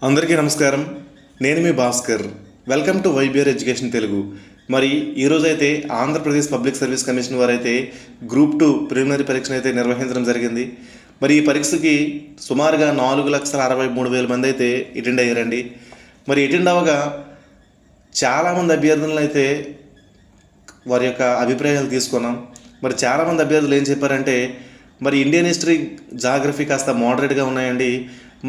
అందరికీ నమస్కారం. నేను మీ Bhaskar. Welcome to YBR education Telugu. మరి ఈరోజైతే ఆంధ్రప్రదేశ్ పబ్లిక్ సర్వీస్ కమిషన్ వారైతే గ్రూప్ 2 ప్రిలిమినరీ పరీక్షను అయితే నిర్వహించడం జరిగింది. మరి ఈ పరీక్షకి సుమారుగా 4,63,000 మంది అయితే అటెండ్ అయ్యారండి. మరి అటెండ్ అవ్వగా చాలామంది అభ్యర్థులను అయితే వారి యొక్క అభిప్రాయాలు తీసుకున్నాం. మరి చాలామంది అభ్యర్థులు ఏం చెప్పారంటే, మరి ఇండియన్ హిస్టరీ, జాగ్రఫీ కాస్త మోడరేట్గా ఉన్నాయండి.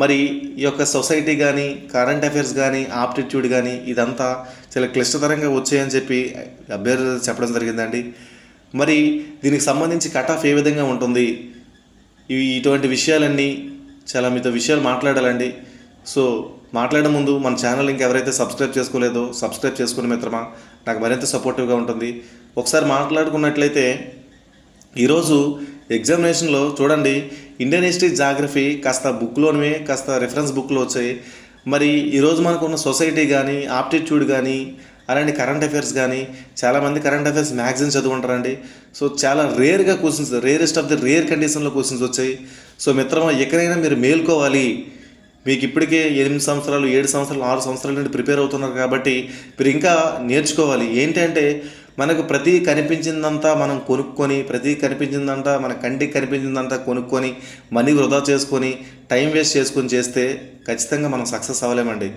మరి ఈ యొక్క సొసైటీ కానీ, కరెంట్ అఫైర్స్ కానీ, ఆప్టిట్యూడ్ కానీ ఇదంతా చాలా క్లిష్టతరంగా వచ్చాయని చెప్పి అభ్యర్థులు చెప్పడం జరిగిందండి. మరి దీనికి సంబంధించి కట్ ఆఫ్ ఏ విధంగా ఉంటుంది, ఇటువంటి విషయాలన్నీ చాలా మీతో విషయాలు మాట్లాడాలండి. సో మాట్లాడే ముందు మన ఛానల్ ఇంకెవరైతే సబ్స్క్రైబ్ చేసుకోలేదో సబ్స్క్రైబ్ చేసుకునే మిత్రమా, నాకు మరింత సపోర్టివ్గా ఉంటుంది. ఒకసారి మాట్లాడుకున్నట్లయితే ఈరోజు ఎగ్జామినేషన్లో చూడండి, ఇండియన్ హిస్టరీ, జాగ్రఫీ కాస్త బుక్లోనే కాస్త రిఫరెన్స్ బుక్లో వచ్చాయి. మరి ఈరోజు మనకున్న సొసైటీ కానీ, ఆప్టిట్యూడ్ కానీ, అలాంటి కరెంట్ అఫైర్స్ కానీ, చాలామంది కరెంట్ అఫైర్స్ మ్యాగజైన్ చదువుకుంటారండి. సో చాలా రేర్గా questions, rarest of the rare కండిషన్లో క్వశ్చన్స్ వచ్చాయి. సో మిత్రమా, ఎక్కడైనా మీరు మేల్కోవాలి. మీకు ఇప్పటికే 8 సంవత్సరాలు, 7 సంవత్సరాలు, 6 సంవత్సరాల నుండి ప్రిపేర్ అవుతున్నారు కాబట్టి మీరు ఇంకా నేర్చుకోవాలి. ఏంటంటే మనకు ప్రతి కనిపించిందంతా మనం కొనుక్కొని, ప్రతి కనిపించిందంతా మన కంటికి కనిపించిందంతా కొనుక్కొని, మనీ వృధా చేసుకొని, టైం వేస్ట్ చేసుకొని చేస్తే ఖచ్చితంగా మనం సక్సెస్ అవ్వలేమండి.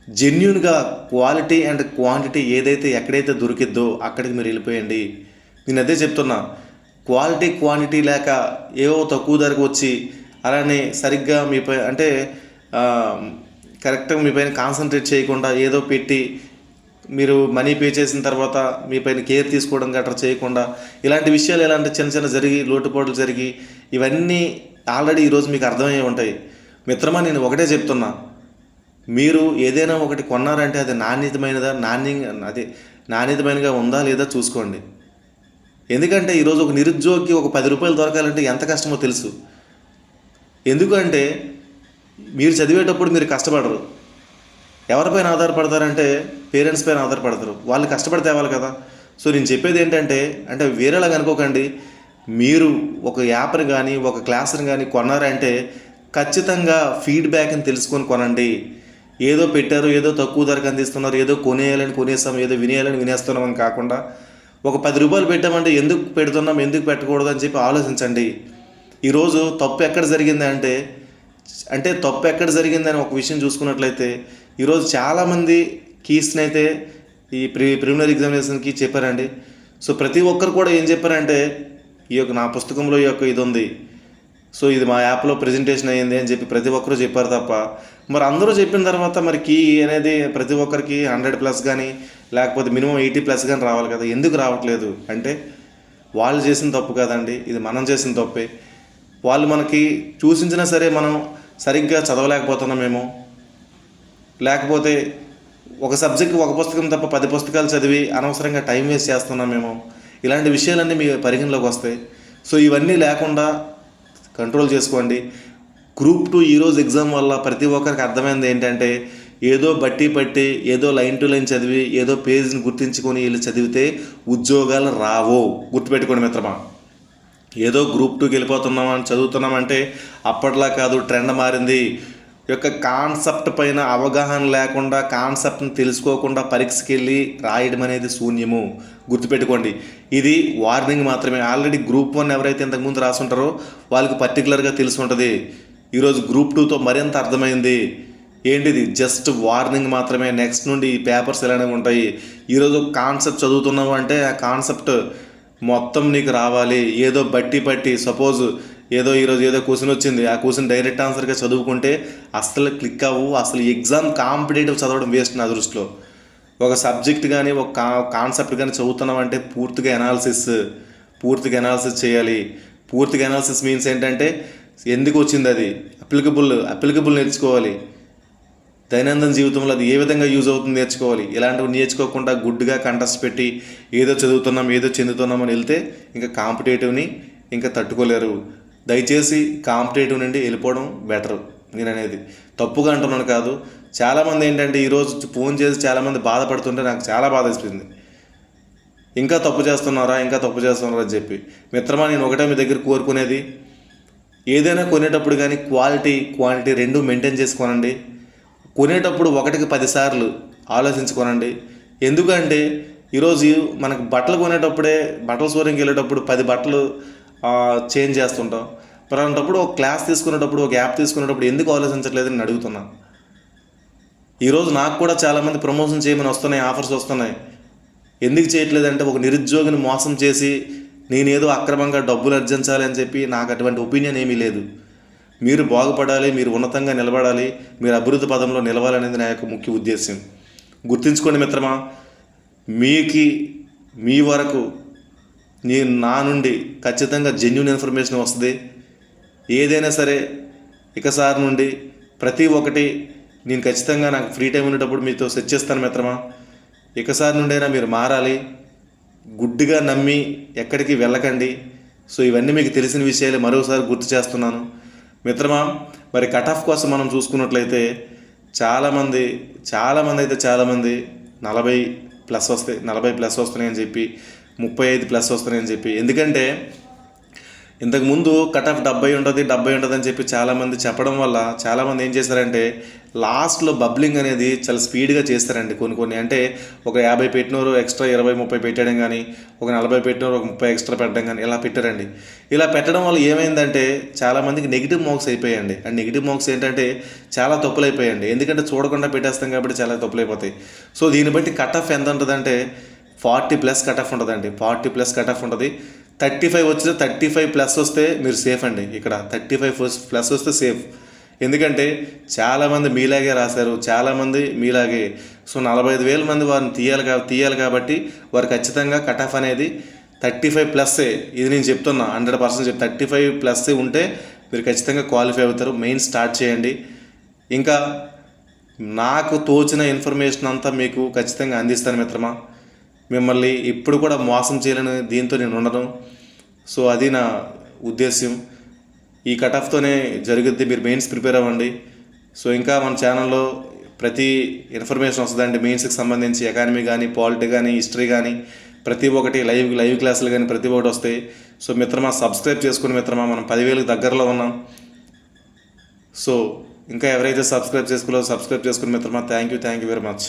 జెన్యున్గా క్వాలిటీ అండ్ క్వాంటిటీ ఏదైతే ఎక్కడైతే దొరికిద్దో అక్కడికి మీరు వెళ్ళిపోయండి. నేను అదే చెప్తున్నా. క్వాలిటీ క్వాంటిటీ లేక ఏవో తక్కువ ధరకు వచ్చి అలానే సరిగ్గా మీపై అంటే కరెక్ట్గా మీ పైన కాన్సన్ట్రేట్ చేయకుండా ఏదో పెట్టి మీరు మనీ పే చేసిన తర్వాత మీ పైన కేర్ తీసుకోవడం గట్రా చేయకుండా, ఇలాంటి విషయాలు ఎలాంటి చిన్న చిన్న జరిగి లోటుపాట్లు జరిగి ఇవన్నీ ఆల్రెడీ ఈరోజు మీకు అర్థమయ్యే ఉంటాయి. మిత్రమా, నేను ఒకటే చెప్తున్నా, మీరు ఏదైనా ఒకటి కొన్నారంటే అది నాణ్యతమైనగా ఉందా లేదా చూసుకోండి. ఎందుకంటే ఈరోజు ఒక నిరుద్యోగికి ఒక 10 రూపాయలు దొరకాలంటే ఎంత కష్టమో తెలుసు. ఎందుకంటే మీరు చదివేటప్పుడు మీరు కష్టపడరు. ఎవరిపైన ఆధారపడతారంటే పేరెంట్స్ పైన ఆధారపడతారు. వాళ్ళు కష్టపడి తేవాలి కదా. సో నేను చెప్పేది ఏంటంటే, అంటే వేరేలాగా అనుకోకండి. మీరు ఒక యాప్ని కానీ, ఒక క్లాస్ని కానీ కొన్నారంటే ఖచ్చితంగా ఫీడ్బ్యాక్ని తెలుసుకొని కొనండి. ఏదో పెట్టారు, ఏదో తక్కువ ధరకు అందిస్తున్నారు, ఏదో కొనేయాలని కొనేస్తాం, ఏదో వినేయాలని వినేస్తున్నాం అని కాకుండా, ఒక 10 రూపాయలు పెట్టామంటే ఎందుకు పెడుతున్నాం, ఎందుకు పెట్టకూడదు అని చెప్పి ఆలోచించండి. ఈరోజు తప్పు ఎక్కడ జరిగింది అంటే తప్పు ఎక్కడ జరిగిందని ఒక విషయం చూసుకున్నట్లయితే, ఈరోజు చాలామంది కీస్ని అయితే ఈ ప్రిలిమినరీ ఎగ్జామినేషన్కి చెప్పారండి. సో ప్రతి ఒక్కరు కూడా ఏం చెప్పారంటే, ఈ యొక్క నా పుస్తకంలో ఈ యొక్క ఇది ఉంది, సో ఇది మా యాప్లో ప్రజెంటేషన్ అయ్యింది అని చెప్పి ప్రతి ఒక్కరు చెప్పారు తప్ప, మరి అందరూ చెప్పిన తర్వాత మరి కీ అనేది ప్రతి ఒక్కరికి 100+ కానీ లేకపోతే మినిమం 80+ కానీ రావాలి కదా. ఎందుకు రావట్లేదు అంటే వాళ్ళు చేసిన తప్పు కదండి, ఇది మనం చేసిన తప్పే. వాళ్ళు మనకి చూసించినా సరే మనం సరిగ్గా చదవలేకపోతున్నామేమో, లేకపోతే ఒక సబ్జెక్ట్ ఒక పుస్తకం తప్ప 10 పుస్తకాలు చదివి అనవసరంగా టైం వేస్ట్ చేస్తున్నామేమో. ఇలాంటి విషయాలన్నీ మీ పరిగణలోకి వస్తాయి. సో ఇవన్నీ లేకుండా కంట్రోల్ చేసుకోండి. గ్రూప్ 2 ఈరోజు ఎగ్జామ్ వల్ల ప్రతి ఒక్కరికి అర్థమైంది ఏంటంటే, ఏదో బట్టి పట్టి, ఏదో లైన్ టు లైన్ చదివి, ఏదో పేజ్ని గుర్తించుకొని వీళ్ళు చదివితే ఉద్యోగాలు రావు. గుర్తుపెట్టుకోండి మిత్రమా. ఏదో గ్రూప్ 2కి వెళ్ళిపోతున్నామని చదువుతున్నామంటే అప్పట్లా కాదు, ట్రెండ్ మారింది. యొక్క కాన్సెప్ట్ పైన అవగాహన లేకుండా, కాన్సెప్ట్ని తెలుసుకోకుండా పరీక్షకి వెళ్ళి రాయడం అనేది శూన్యము. గుర్తుపెట్టుకోండి, ఇది వార్నింగ్ మాత్రమే. ఆల్రెడీ గ్రూప్ 1 ఎవరైతే ఇంతకుముందు రాసుంటారో వాళ్ళకి పర్టికులర్గా తెలిసి ఉంటుంది. ఈరోజు గ్రూప్ 2తో మరింత అర్థమైంది. ఏంటిది జస్ట్ వార్నింగ్ మాత్రమే. నెక్స్ట్ నుండి ఈ పేపర్స్ ఎలానే ఉంటాయి. ఈరోజు కాన్సెప్ట్ చదువుతున్నావు అంటే ఆ కాన్సెప్ట్ మొత్తం నీకు రావాలి. ఏదో బట్టి పట్టి సపోజ్ ఏదో ఈరోజు ఏదో క్వశ్చన్ వచ్చింది, ఆ క్వశ్చన్ డైరెక్ట్ ఆన్సర్గా చదువుకుంటే అసలు క్లిక్ అవ్వు. అసలు ఎగ్జామ్ కాంపిటేటివ్ చదవడం వేస్ట్ నా దృష్టిలో. ఒక సబ్జెక్ట్ కానీ ఒక కాన్సెప్ట్ కానీ చదువుతున్నామంటే పూర్తిగా ఎనాలిసిస్ చేయాలి. పూర్తిగా ఎనాలిసిస్ మీన్స్ ఏంటంటే ఎందుకు వచ్చింది, అది అప్లికబుల్ నేర్చుకోవాలి. దైనందిన జీవితంలో అది ఏ విధంగా యూజ్ అవుతుంది నేర్చుకోవాలి. ఇలాంటివి నేర్చుకోకుండా గుడ్డుగా కంటెస్ట్ పెట్టి ఏదో చదువుతున్నాం, ఏదో చెందుతున్నామని వెళ్తే ఇంకా కాంపిటేటివ్ని ఇంకా తట్టుకోలేరు. దయచేసి కాంపిటేటివ్ నుండి వెళ్ళిపోవడం బెటరు. నేను అనేది తప్పుగా అంటున్నాను కాదు. చాలామంది ఏంటంటే ఈరోజు ఫోన్ చేసి చాలామంది బాధపడుతుంటే నాకు చాలా బాధ వేసింది. ఇంకా తప్పు చేస్తున్నారా అని చెప్పి. మిత్రమా, నేను ఒకటే మీ దగ్గర కోరుకునేది, ఏదైనా కొనేటప్పుడు కానీ క్వాలిటీ క్వాంటిటీ రెండు మెయింటైన్ చేసుకోనండి. కొనేటప్పుడు ఒకటికి 10 సార్లు ఆలోచించుకోనండి. ఎందుకంటే ఈరోజు మనకు బట్టలు కొనేటప్పుడే బట్టల స్టోర్కి వెళ్ళేటప్పుడు 10 బట్టలు చేంజ్ చేస్తుంటాం. మరి అలాంటప్పుడు ఒక క్లాస్ తీసుకునేటప్పుడు, ఒక యాప్ తీసుకునేటప్పుడు ఎందుకు ఆలోచించట్లేదని నేను అడుగుతున్నా. ఈరోజు నాకు కూడా చాలామంది ప్రమోషన్ చేయమని వస్తున్నాయి, ఆఫర్స్ వస్తున్నాయి. ఎందుకు చేయట్లేదంటే ఒక నిరుద్యోగిని మోసం చేసి నేనేదో అక్రమంగా డబ్బులు అర్జించాలి అని చెప్పి నాకు అటువంటి ఒపీనియన్ ఏమీ లేదు. మీరు బాగుపడాలి, మీరు ఉన్నతంగా నిలబడాలి, మీరు అభివృద్ధి పదంలో నిలవాలనేది నా యొక్క ముఖ్య ఉద్దేశం. గుర్తుంచుకోండి మిత్రమా, మీ వరకు నా నుండి ఖచ్చితంగా జెన్యూన్ ఇన్ఫర్మేషన్ వస్తుంది. ఏదైనా సరే ఇకసారి నుండి ప్రతి ఒక్కటి నేను ఖచ్చితంగా నాకు ఫ్రీ టైం ఉండేటప్పుడు మీతో సెట్ చేస్తాను మిత్రమా. ఇకసారి నుండైనా మీరు మారాలి. గుడ్డిగా నమ్మి ఎక్కడికి వెళ్ళకండి. సో ఇవన్నీ మీకు తెలిసిన విషయాలే మరోసారి గుర్తు చేస్తున్నాను మిత్రమా. మరి కట్ ఆఫ్ కోసం మనం చూసుకున్నట్లయితే చాలామంది అయితే 40+ వస్తున్నాయని చెప్పి 35+ వస్తున్నాయని చెప్పి. ఎందుకంటే ఇంతకుముందు కట్ ఆఫ్ 70 ఉంటుంది అని చెప్పి చాలామంది చెప్పడం వల్ల చాలామంది ఏం చేశారంటే లాస్ట్లో బబ్లింగ్ అనేది చాలా స్పీడ్గా చేస్తారండి. కొన్ని అంటే ఒక 50 పెట్టినోరు ఎక్స్ట్రా 20-30 పెట్టడం కానీ, ఒక 40 పెట్టినోరు ఒక 30 ఎక్స్ట్రా పెట్టడం కానీ ఇలా పెట్టారండి. ఇలా పెట్టడం వల్ల ఏమైందంటే చాలామందికి నెగిటివ్ మార్క్స్ అయిపోయాయండి. అండ్ నెగిటివ్ మార్క్స్ ఏంటంటే చాలా తప్పులు అయిపోయాయండి. ఎందుకంటే చూడకుండా పెట్టేస్తాం కాబట్టి చాలా తప్పులు అయిపోతాయి. సో దీన్ని బట్టి కట్ ఆఫ్ ఎంత ఉంటుందంటే 40+ కట్ ఆఫ్ ఉంటుందండి. 40+ కట్ ఆఫ్ ఉంటుంది. 35 వచ్చిన 35+ వస్తే మీరు సేఫ్ అండి. ఇక్కడ 35+ వస్తే సేఫ్. ఎందుకంటే చాలామంది మీలాగే రాశారు, చాలామంది మీలాగే. సో 45,000 మంది వారిని తీయాలి కాబట్టి వారు ఖచ్చితంగా కట్ ఆఫ్ అనేది 35+. ఇది నేను చెప్తున్నా 100% 35+ ఉంటే మీరు ఖచ్చితంగా క్వాలిఫై అవుతారు. మెయిన్ స్టార్ట్ చేయండి. ఇంకా నాకు తోచిన ఇన్ఫర్మేషన్ అంతా మీకు ఖచ్చితంగా అందిస్తాను మిత్రమా. మిమ్మల్ని ఇప్పుడు కూడా మోసం చేయాలని దీంతో నేను ఉండను. సో అది నా ఉద్దేశ్యం. ఈ కట్ ఆఫ్తోనే జరుగుద్ది. మీరు మెయిన్స్ ప్రిపేర్ అవ్వండి. సో ఇంకా మన ఛానల్లో ప్రతి ఇన్ఫర్మేషన్ వస్తుందండి. మెయిన్స్కి సంబంధించి ఎకానమీ కానీ, పాలిటీ కానీ, హిస్టరీ కానీ ప్రతి ఒక్కటి లైవ్ క్లాసులు కానీ ప్రతి ఒక్కటి వస్తాయి. సో మిత్రమా సబ్స్క్రైబ్ చేసుకుని మిత్రమా, మనం 10,000కి దగ్గరలో ఉన్నాం. సో ఇంకా ఎవరైతే సబ్స్క్రైబ్ చేసుకోలేదో సబ్స్క్రైబ్ చేసుకుని మిత్రమా. Thank you very much.